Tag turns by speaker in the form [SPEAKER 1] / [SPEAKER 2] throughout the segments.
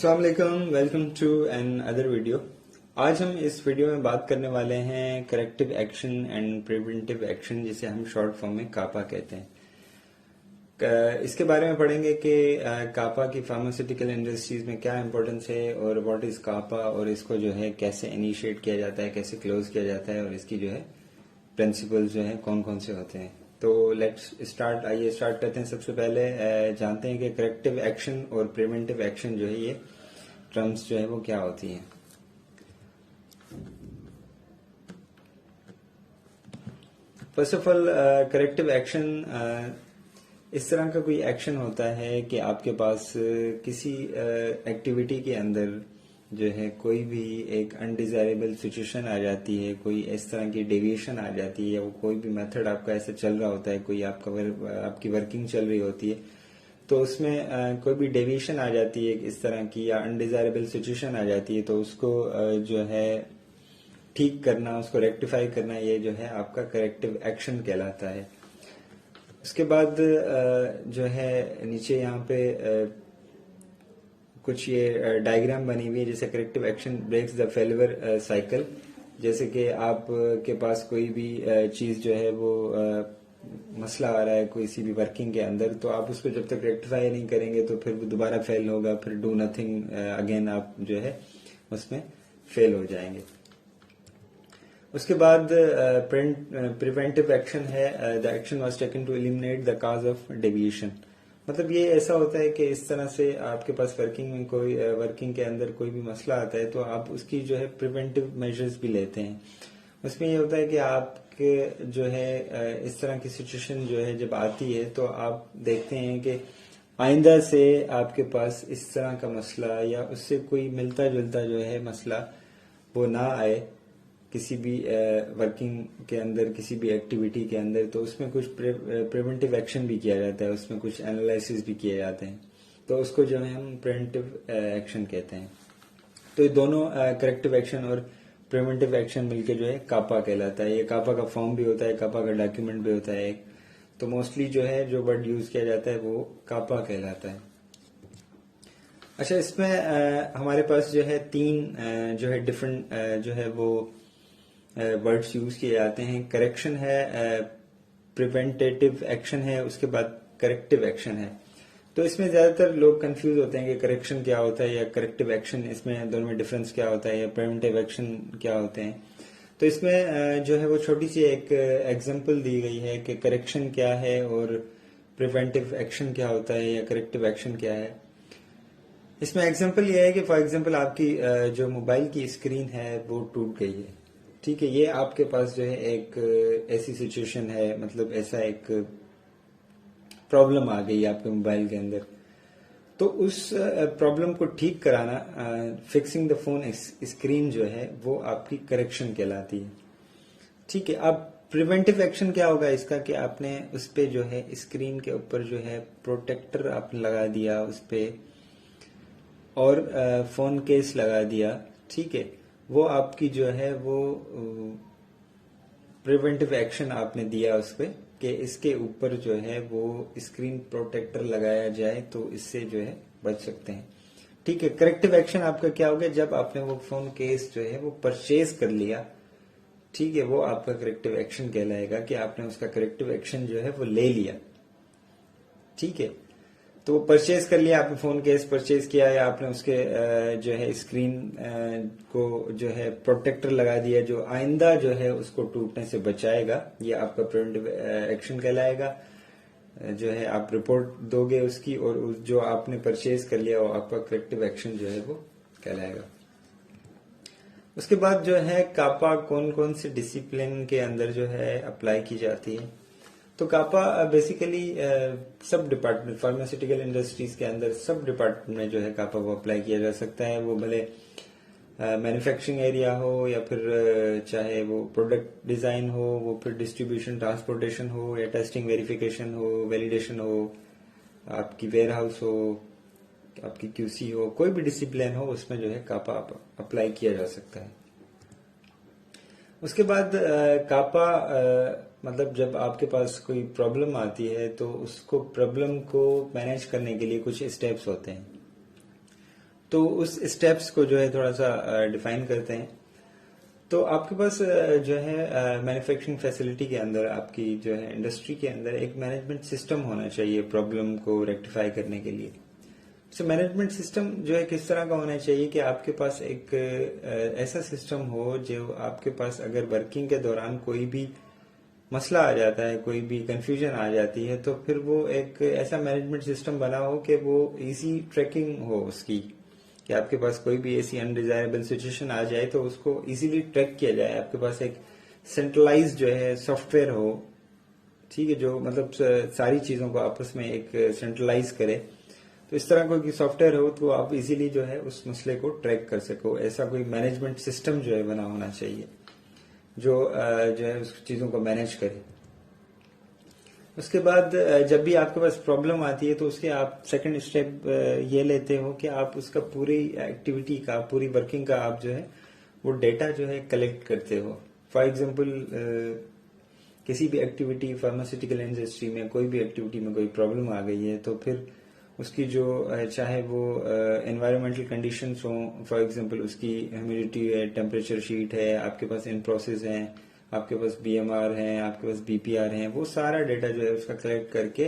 [SPEAKER 1] अस्सलाम वालेकुम, welcome to another video. आज हम इस वीडियो में बात करने वाले हैं corrective action and preventive action, जिसे हम शॉर्ट फॉर्म में कापा कहते हैं। इसके बारे में पढ़ेंगे कि कापा की फार्मास्यूटिकल इंडस्ट्रीज में क्या इंपॉर्टेंस है और व्हाट इज कापा, और इसको जो है कैसे इनिशिएट किया जाता है, कैसे क्लोज किया जाता है, और इसकी जो है प्रिंसिपल्स जो है कौन कौन से होते हैं। तो लेट्स स्टार्ट, आइए स्टार्ट करते हैं। सबसे पहले जानते हैं कि करेक्टिव एक्शन और प्रिवेंटिव एक्शन जो है ये टर्म्स जो है वो क्या होती हैं। First of all, corrective action इस तरह का कोई एक्शन होता है कि आपके पास किसी एक्टिविटी के अंदर जो है कोई भी एक अनडिजायरेबल सिचुएशन आ जाती है, कोई इस तरह की डेविएशन आ जाती है, या वो कोई भी मेथड आपका ऐसे चल रहा होता है, कोई आपकी वर्किंग चल रही होती है, तो उसमें कोई भी डेविएशन आ जाती है इस तरह की, या अनडिजायरेबल सिचुएशन आ जाती है, तो उसको जो है ठीक करना, उसको रेक्टिफाई करना, ये जो है आपका करेक्टिव एक्शन कहलाता है। उसके बाद जो है नीचे यहाँ पे कुछ ये डायग्राम बनी हुई है, जैसे corrective action breaks the failure cycle. जैसे कि आप के पास कोई भी चीज जो है वो मसला आ रहा है किसी भी वर्किंग के अंदर, तो आप उसको जब तक रेक्टिफाई नहीं करेंगे तो फिर वो दोबारा फेल होगा, फिर डू नथिंग अगेन आप जो है उसमें फेल हो जाएंगे। उसके बाद प्रिवेंटिव एक्शन है, the action was taken to eliminate the cause of deviation. मतलब ये ऐसा होता है कि इस तरह से आपके पास वर्किंग के अंदर कोई भी मसला आता है, तो आप उसकी जो है प्रिवेंटिव मेजर्स भी लेते हैं। उसमें ये होता है कि आपके जो है इस तरह की सिचुएशन जो है जब आती है, तो आप देखते हैं कि आइंदा से आपके पास इस तरह का मसला या उससे कोई मिलता जुलता जो है मसला वो ना आए किसी भी वर्किंग के अंदर, किसी भी एक्टिविटी के अंदर। तो उसमें कुछ प्रिवेंटिव एक्शन भी किया जाता है, उसमें कुछ एनालिसिस भी किए जाते हैं, तो उसको जो है हम प्रिवेंटिव एक्शन कहते हैं। तो ये दोनों करेक्टिव एक्शन और प्रिवेंटिव एक्शन मिलके जो है कापा कहलाता है। ये कापा का फॉर्म भी होता है, कापा का डॉक्यूमेंट भी होता है एक। तो मोस्टली जो है जो वर्ड यूज किया जाता है वो कापा कहलाता है। अच्छा, इसमें हमारे पास जो है तीन जो है डिफरेंट जो है वो वर्ड्स यूज किए जाते हैं। करेक्शन है, प्रिवेंटेटिव एक्शन है, उसके बाद करेक्टिव एक्शन है। तो इसमें ज्यादातर लोग कंफ्यूज होते हैं कि करेक्शन क्या होता है या करेक्टिव एक्शन, इसमें दोनों में डिफरेंस क्या होता है, या प्रिवेंटिव एक्शन क्या होते हैं। तो इसमें जो है वो छोटी सी एक एग्जांपल दी गई है कि करेक्शन क्या है और प्रिवेंटिव एक्शन क्या होता है या करेक्टिव एक्शन क्या है। इसमें एग्जांपल ये है कि फॉर एग्जांपल आपकी जो मोबाइल की स्क्रीन है वो टूट गई है, ठीक है। ये आपके पास जो है एक ऐसी सिचुएशन है, मतलब ऐसा एक प्रॉब्लम आ गई आपके मोबाइल के अंदर, तो उस प्रॉब्लम को ठीक कराना, फिक्सिंग द फोन स्क्रीन जो है वो आपकी करेक्शन कहलाती है, ठीक है। अब प्रिवेंटिव एक्शन क्या होगा इसका, कि आपने उस पे जो है स्क्रीन के ऊपर जो है प्रोटेक्टर आपने लगा दिया उस पे, और फोन केस लगा दिया, ठीक है। वो आपकी जो है वो प्रिवेंटिव एक्शन आपने दिया उस पे कि इसके ऊपर जो है वो स्क्रीन प्रोटेक्टर लगाया जाए, तो इससे जो है बच सकते हैं, ठीक है। करेक्टिव एक्शन आपका क्या होगा, जब आपने वो फोन केस जो है वो परचेज कर लिया, ठीक है, वो आपका करेक्टिव एक्शन कहलाएगा कि आपने उसका करेक्टिव एक्शन जो है वो ले लिया, ठीक है। तो परचेज कर लिया आपने, फोन केस परचेज किया, या आपने उसके जो है स्क्रीन को जो है प्रोटेक्टर लगा दिया जो आइंदा जो है उसको टूटने से बचाएगा, ये आपका प्रिवेंटिव एक्शन कहलाएगा। जो है आप रिपोर्ट दोगे उसकी, और जो आपने परचेज कर लिया वो आपका करेक्टिव एक्शन जो है वो कहलाएगा। उसके बाद जो है कापा कौन कौन से डिसिप्लिन के अंदर जो है अप्लाई की जाती है। तो कापा बेसिकली सब डिपार्टमेंट, फार्मास्यूटिकल इंडस्ट्रीज के अंदर सब डिपार्टमेंट में जो है कापा को अप्लाई किया जा सकता है। वो भले मैन्युफैक्चरिंग एरिया हो, या फिर चाहे वो प्रोडक्ट डिजाइन हो, वो फिर डिस्ट्रीब्यूशन ट्रांसपोर्टेशन हो, या टेस्टिंग वेरिफिकेशन हो, वैलिडेशन हो, आपकी वेयर हाउस हो, आपकी क्यूसी हो, कोई भी डिसिप्लिन हो, उसमें जो है कापा अप्लाई किया जा सकता है। उसके बाद कापा मतलब जब आपके पास कोई प्रॉब्लम आती है, तो उसको प्रॉब्लम को मैनेज करने के लिए कुछ स्टेप्स होते हैं। तो उस स्टेप्स को जो है थोड़ा सा डिफाइन करते हैं। तो आपके पास जो है मैन्युफैक्चरिंग फैसिलिटी के अंदर, आपकी जो है इंडस्ट्री के अंदर एक मैनेजमेंट सिस्टम होना चाहिए प्रॉब्लम को रेक्टिफाई करने के लिए। तो मैनेजमेंट सिस्टम जो है किस तरह का होना चाहिए कि आपके पास एक ऐसा सिस्टम हो जो आपके पास अगर वर्किंग के दौरान कोई भी मसला आ जाता है, कोई भी कंफ्यूजन आ जाती है, तो फिर वो एक ऐसा मैनेजमेंट सिस्टम बना हो कि वो इजी ट्रैकिंग हो उसकी, कि आपके पास कोई भी ऐसी अनडिजायरेबल सिचुएशन आ जाए तो उसको इजीली ट्रैक किया जाए। आपके पास एक सेंट्रलाइज जो है सॉफ्टवेयर हो, ठीक है, जो मतलब सारी चीजों को आपस में एक सेंट्रलाइज करे। तो इस तरह कोई सॉफ्टवेयर हो तो आप इजीली जो है उस मसले को ट्रैक कर सको। ऐसा कोई मैनेजमेंट सिस्टम जो है बना होना चाहिए जो है उस चीजों को मैनेज करे। उसके बाद जब भी आपके पास प्रॉब्लम आती है तो उसके आप सेकंड स्टेप ये लेते हो कि आप उसका पूरी एक्टिविटी का, पूरी वर्किंग का आप जो है वो डेटा जो है कलेक्ट करते हो। फॉर एग्जांपल किसी भी एक्टिविटी, फार्मास्यूटिकल इंडस्ट्री में कोई भी एक्टिविटी में कोई प्रॉब्लम आ गई है तो फिर उसकी जो चाहे वो एनवायरमेंटल कंडीशंस हो, फॉर एग्जांपल उसकी ह्यूमिडिटी है, टेम्परेचर शीट है, आपके पास इन प्रोसेस है, आपके पास बीएमआर है, आपके पास बीपीआर है, वो सारा डेटा जो है उसका कलेक्ट करके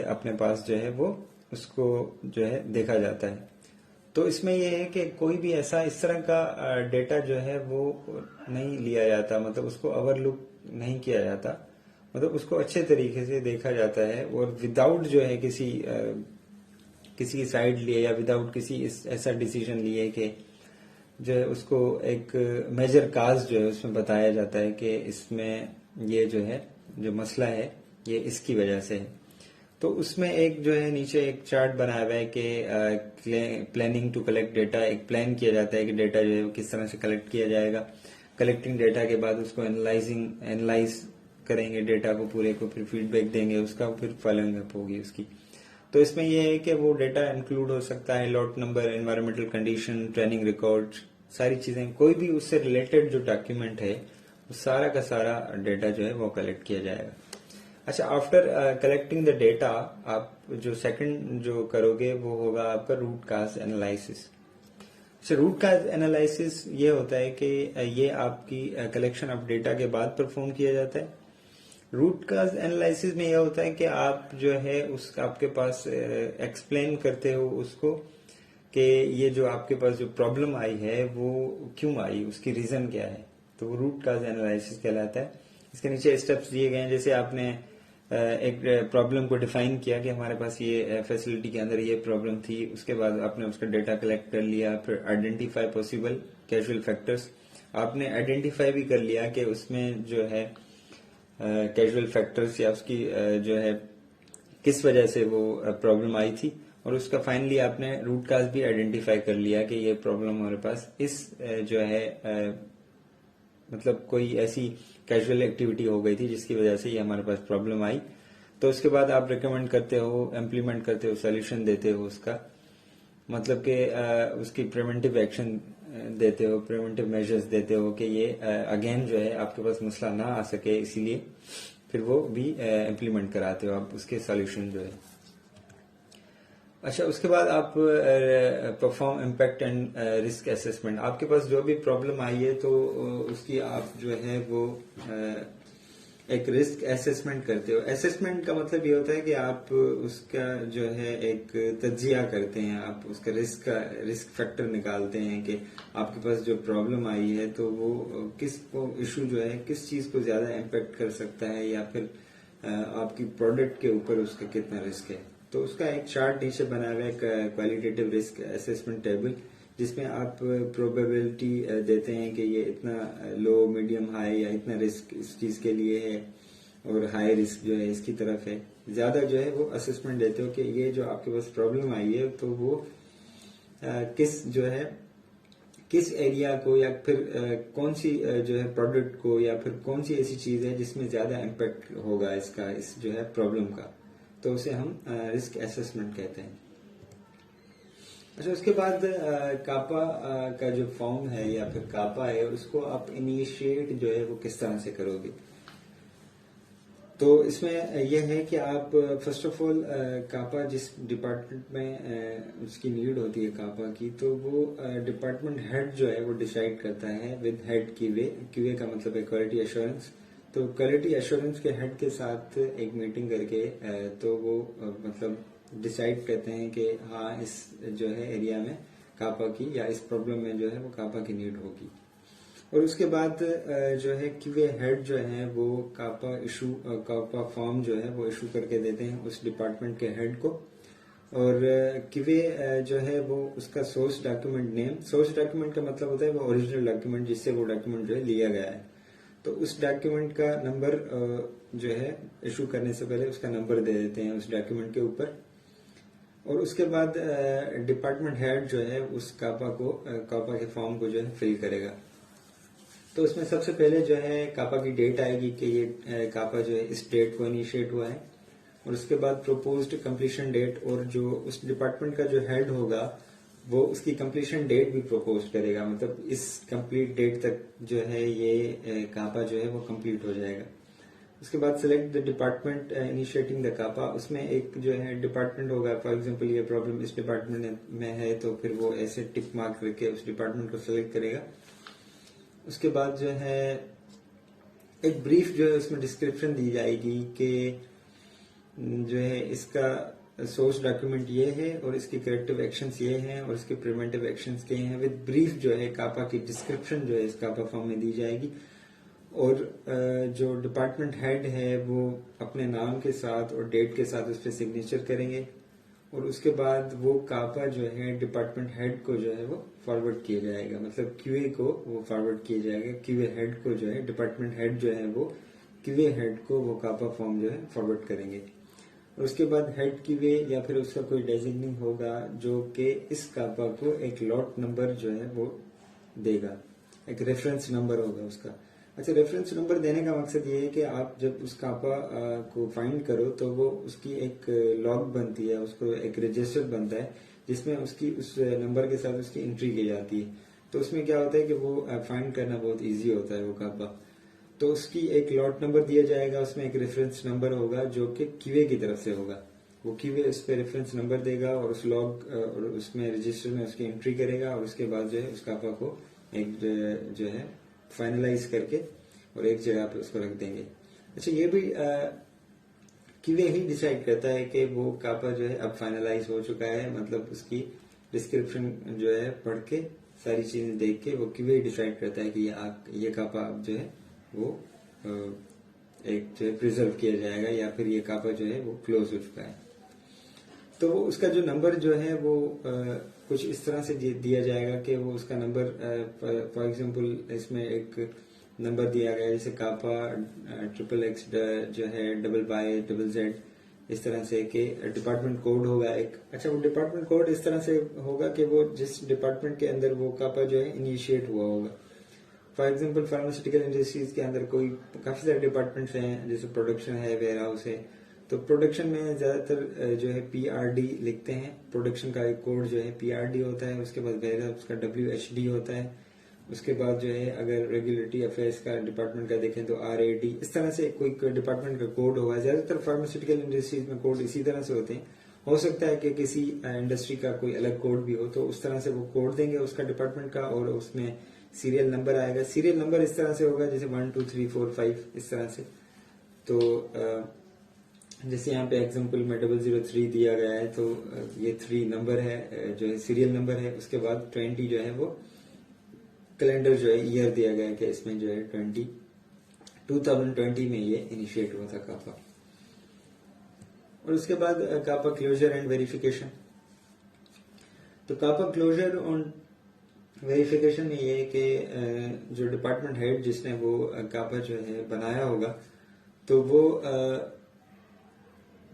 [SPEAKER 1] अपने पास जो है वो उसको जो है देखा जाता है। तो इसमें यह है कि कोई भी ऐसा इस तरह का डेटा जो है वो नहीं लिया जाता, मतलब उसको ओवरलुक नहीं किया जाता, मतलब उसको अच्छे तरीके से देखा जाता है और विदाउट जो है किसी साइड लिए या विदाउट किसी ऐसा डिसीजन लिए कि जो है उसको एक मेजर काज जो है उसमें बताया जाता है कि इसमें ये जो है जो मसला है ये इसकी वजह से है। तो उसमें एक जो है नीचे एक चार्ट बनाया हुआ है कि प्लानिंग टू कलेक्ट डेटा, एक प्लान किया जाता है कि डेटा जो है वो किस तरह से कलेक्ट किया जाएगा। कलेक्टिंग डेटा के बाद उसको एनालाइज करेंगे डेटा को पूरे को, फिर फीडबैक देंगे उसका, फिर फॉलोइंग अप होगी उसकी। तो इसमें यह है कि वो डेटा इंक्लूड हो सकता है lot number, environmental condition, training record, सारी चीजें, कोई भी उससे रिलेटेड जो डॉक्यूमेंट है वो सारा का सारा डेटा जो है वो कलेक्ट किया जाएगा। अच्छा, आफ्टर कलेक्टिंग द डेटा आप जो सेकंड जो करोगे वो होगा आपका रूट काज एनालिसिस। अच्छा, रूट काज एनालिसिस ये होता है कि ये आपकी कलेक्शन ऑफ डेटा के बाद परफॉर्म किया जाता है। रूट काज एनालिसिस में यह होता है कि आप जो है उस आपके पास एक्सप्लेन करते हो उसको कि ये जो आपके पास जो प्रॉब्लम आई है वो क्यों आई, उसकी रीजन क्या है, तो वो रूट काज एनालिसिस कहलाता है। इसके नीचे स्टेप्स दिए गए हैं, जैसे आपने एक प्रॉब्लम को डिफाइन किया कि हमारे पास ये फैसिलिटी के अंदर ये प्रॉब्लम थी, उसके बाद आपने उसका डेटा कलेक्ट कर लिया, फिर आइडेंटिफाई पॉसिबल कैजुअल फैक्टर्स, आपने आइडेंटिफाई भी कर लिया कि उसमें जो है कैजुअल फैक्टर्स या उसकी जो है किस वजह से वो प्रॉब्लम आई थी, और उसका फाइनली आपने रूट काज भी आइडेंटिफाई कर लिया कि ये प्रॉब्लम हमारे पास इस जो है मतलब कोई ऐसी कैजुअल एक्टिविटी हो गई थी जिसकी वजह से ये हमारे पास प्रॉब्लम आई। तो उसके बाद आप रिकमेंड करते हो, इम्प्लीमेंट करते हो, सोल्यूशन देते हो उसका, मतलब कि उसकी प्रिवेंटिव एक्शन देते हो, प्रिवेंटिव मेजर्स देते हो कि ये अगेन जो है आपके पास मसला ना आ सके, इसीलिए फिर वो भी इम्प्लीमेंट कराते हो आप उसके सोल्यूशन जो है। अच्छा, उसके बाद आप perform impact and risk assessment. आपके पास जो भी प्रॉब्लम आई है तो उसकी आप जो है वो एक रिस्क असेसमेंट करते हो। असेसमेंट का मतलब ये होता है कि आप उसका जो है एक तज्जिया करते हैं, आप उसका रिस्क फैक्टर निकालते हैं कि आपके पास जो प्रॉब्लम आई है तो वो किस इशू जो है किस चीज को ज्यादा इम्पैक्ट कर सकता है, या फिर आपकी प्रोडक्ट के ऊपर उसका कितना रिस्क है। तो उसका एक चार्ट नीचे बना हुआ है, क्वालिटेटिव रिस्क असेसमेंट टेबल, जिसमें आप प्रोबेबिलिटी देते हैं कि ये इतना लो, मीडियम, हाई, या इतना रिस्क इस चीज के लिए है और हाई रिस्क जो है इसकी तरफ है। ज्यादा जो है वो असेसमेंट देते हो कि ये जो आपके पास प्रॉब्लम आई है तो वो किस जो है किस एरिया को, या फिर कौन सी जो है प्रोडक्ट को, या फिर कौन सी ऐसी चीज है जिसमें ज्यादा इम्पैक्ट होगा इसका, इस जो है प्रॉब्लम का, तो उसे हम रिस्क असेसमेंट कहते हैं। अच्छा, उसके बाद कापा का जो फॉर्म है या फिर कापा है उसको आप इनिशिएट जो है वो किस तरह से करोगे। तो इसमें यह है कि आप फर्स्ट ऑफ ऑल कापा जिस डिपार्टमेंट में उसकी नीड होती है कापा की, तो वो डिपार्टमेंट हेड जो है वो डिसाइड करता है विद हेड क्यूए। क्यूए का मतलब है क्वालिटी एश्योरेंस। तो क्वालिटी एश्योरेंस के हेड के साथ एक मीटिंग करके तो वो मतलब डिसाइड करते हैं कि हाँ इस जो है एरिया में कापा की या इस प्रॉब्लम में जो है वो कापा की नीड होगी। और उसके बाद जो है क्यूए हेड जो है वो कापा फॉर्म जो है वो इशू करके देते हैं उस डिपार्टमेंट के हेड को। और क्यूए जो है वो उसका सोर्स डॉक्यूमेंट का मतलब होता है वो ओरिजिनल डॉक्यूमेंट जिससे वो डॉक्यूमेंट जो है लिया गया है। तो उस डॉक्यूमेंट का नंबर जो है इशू करने से पहले उसका नंबर दे देते हैं उस डॉक्यूमेंट के ऊपर। और उसके बाद डिपार्टमेंट हेड जो है उस कापा के फॉर्म को जो है फिल करेगा। तो उसमें सबसे पहले जो है कापा की डेट आएगी कि ये कापा जो है इस डेट को इनिशिएट हुआ है। और उसके बाद प्रोपोज्ड कंप्लीशन डेट, और जो उस डिपार्टमेंट का जो हेड होगा वो उसकी कंप्लीशन डेट भी प्रपोज करेगा, मतलब इस कंप्लीट डेट तक जो है ये कापा जो है वो कंप्लीट हो जाएगा। उसके बाद select the department initiating the CAPA. उसमें एक जो है डिपार्टमेंट होगा, फॉर एग्जांपल ये प्रॉब्लम इस डिपार्टमेंट में है तो फिर वो ऐसे टिक मार्क करके उस डिपार्टमेंट को सिलेक्ट करेगा। उसके बाद जो है एक ब्रीफ जो है उसमें डिस्क्रिप्शन दी जाएगी कि जो है इसका सोर्स डॉक्यूमेंट ये है और इसके करेक्टिव एक्शंस ये हैं और इसके प्रिवेंटिव एक्शंस के हैं। विद ब्रीफ जो है कापा की डिस्क्रिप्शन जो है इस कापा फॉर्म में दी जाएगी। और जो डिपार्टमेंट हेड है वो अपने नाम के साथ और डेट के साथ उस पर सिग्नेचर करेंगे। और उसके बाद वो कापा जो है डिपार्टमेंट हेड को जो है वो फॉरवर्ड किया जाएगा, मतलब क्यूए को वो फॉरवर्ड किया जाएगा। क्यूए हेड को जो है डिपार्टमेंट हेड जो है वो क्यूए हेड को वो कापा फॉर्म जो है फॉरवर्ड करेंगे। और उसके बाद हेड क्यूए या फिर उसका कोई डेजिग्निंग होगा जो कि इस कापा को एक लॉट नंबर जो है वो देगा, एक रेफरेंस नंबर होगा उसका। अच्छा, रेफरेंस नंबर देने का मकसद ये है कि आप जब उस कापा को फाइंड करो तो वो उसकी एक लॉग बनती है, उसको एक रजिस्टर बनता है जिसमें उसकी उस नंबर के साथ उसकी एंट्री की जाती है। तो उसमें क्या होता है कि वो फाइंड करना बहुत इजी होता है वो कापा। तो उसकी एक लॉट नंबर दिया जाएगा, उसमें एक रेफरेंस नंबर होगा जो कि क्यूए की तरफ से होगा। वो क्यूए उस पर रेफरेंस नंबर देगा और उस लॉग और उसमें रजिस्टर में उसकी एंट्री करेगा। और उसके बाद जो है उस कापा को एक जो है फाइनलाइज करके और एक जगह पे उसको रख देंगे। अच्छा, ये भी क्यूए ही डिसाइड करता है कि वो कापा जो है अब फाइनलाइज हो चुका है, मतलब उसकी डिस्क्रिप्शन जो है पढ़ के सारी चीजें देख के वो क्यूए डिसाइड करता है कि ये कापा अब जो है वो एक जो है प्रिजर्व किया जाएगा या फिर ये कापा जो है वो क्लोज हो चुका है। तो वो उसका जो नंबर जो है वो कुछ इस तरह से दिया जाएगा कि वो उसका नंबर फॉर एग्जांपल इसमें एक नंबर दिया गया है जैसे कापा XXX जो है YYZ, इस तरह से कि डिपार्टमेंट कोड होगा एक। अच्छा, वो डिपार्टमेंट कोड इस तरह से होगा कि वो जिस डिपार्टमेंट के अंदर वो कापा जो है इनिशिएट हुआ होगा। फॉर एग्जांपल फार्मास्यूटिकल इंडस्ट्रीज के अंदर काफी सारे डिपार्टमेंट्स हैं, जैसे प्रोडक्शन है, वेयर हाउस है। तो प्रोडक्शन में ज्यादातर जो है PRD लिखते हैं, प्रोडक्शन का एक कोड जो है PRD होता है। उसके बाद वेयर हाउस का WHD होता है। उसके बाद जो है अगर रेगुलेटरी अफेयर्स का डिपार्टमेंट का देखें तो RAD, इस तरह से कोई डिपार्टमेंट का कोड होगा। ज्यादातर फार्मास्यूटिकल इंडस्ट्रीज में कोड इसी तरह से होते हैं। हो सकता है कि किसी इंडस्ट्री का कोई अलग कोड भी हो, तो उस तरह से वो कोड देंगे उसका डिपार्टमेंट का, और उसमें सीरियल नंबर आएगा। सीरियल नंबर इस तरह से होगा जैसे 1 2 3 4 5 इस तरह से। तो जैसे यहाँ पे एग्जांपल में 003 दिया गया है, तो ये 3 नंबर है जो है सीरियल नंबर है। उसके बाद 20 जो है वो कैलेंडर जो है ईयर दिया गया है कि इसमें जो है 2020 में ये इनिशिएट हुआ था कापा। और उसके बाद कापा क्लोजर एंड वेरिफिकेशन। तो कापा क्लोजर और वेरिफिकेशन में ये है कि जो डिपार्टमेंट हेड जिसने वो कापा जो है बनाया होगा, तो वो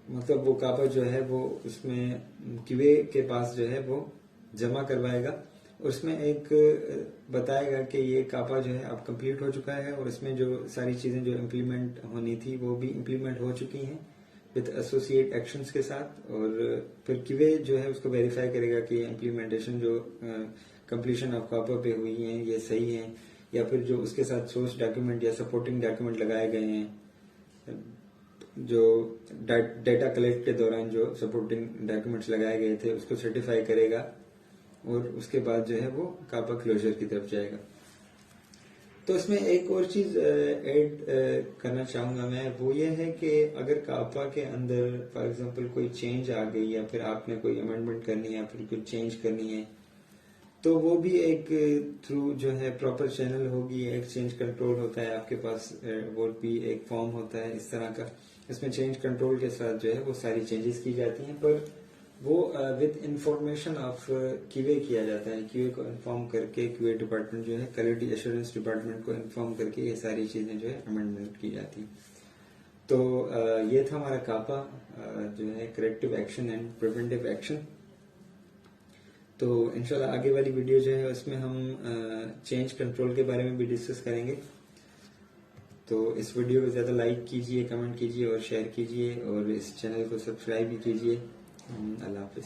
[SPEAKER 1] मतलब वो कापा जो है वो उसमें क्यूए के पास जो है वो जमा करवाएगा। उसमें एक बताएगा कि ये कापा जो है अब कंप्लीट हो चुका है और इसमें जो सारी चीजें जो इम्प्लीमेंट होनी थी वो भी इम्प्लीमेंट हो चुकी हैं विद एसोसिएट एक्शंस के साथ। और फिर क्यूए जो है उसको वेरीफाई करेगा कि इम्प्लीमेंटेशन जो कंप्लीशन ऑफ कापा पे हुई है ये सही है, या फिर जो उसके साथ सोर्स डॉक्यूमेंट या सपोर्टिंग डॉक्यूमेंट लगाए गए हैं जो डेटा कलेक्ट के दौरान जो सपोर्टिंग डॉक्यूमेंट्स लगाए गए थे उसको सर्टिफाई करेगा और उसके बाद जो है वो कापा क्लोजर की तरफ जाएगा। तो इसमें एक और चीज ऐड करना चाहूंगा मैं, वो ये है कि अगर कापा के अंदर फॉर एग्जांपल कोई चेंज आ गई या फिर आपने कोई अमेंडमेंट करनी है या फिर कोई चेंज करनी है, तो वो भी एक थ्रू जो है प्रॉपर चैनल होगी, एक चेंज कंट्रोल होता है आपके पास, वो भी एक फॉर्म होता है इस तरह का, इसमें चेंज कंट्रोल के साथ जो है वो सारी चेंजेस की जाती हैं, पर वो विद इंफॉर्मेशन ऑफ क्यूए किया जाता है। क्यूए को इन्फॉर्म करके क्यूए डिपार्टमेंट जो है क्वालिटी एश्योरेंस डिपार्टमेंट को इन्फॉर्म करके ये सारी चीजें जो है अमेंडमेंट की जाती हैं। तो ये था हमारा कापा जो है corrective action and preventive action. तो इंशाल्लाह आगे वाली वीडियो जो है उसमें हम चेंज कंट्रोल के बारे में भी डिस्कस करेंगे। तो इस वीडियो को ज़्यादा लाइक कीजिए, कमेंट कीजिए और शेयर कीजिए और इस चैनल को सब्सक्राइब भी कीजिए। अल्लाह हाफिज़।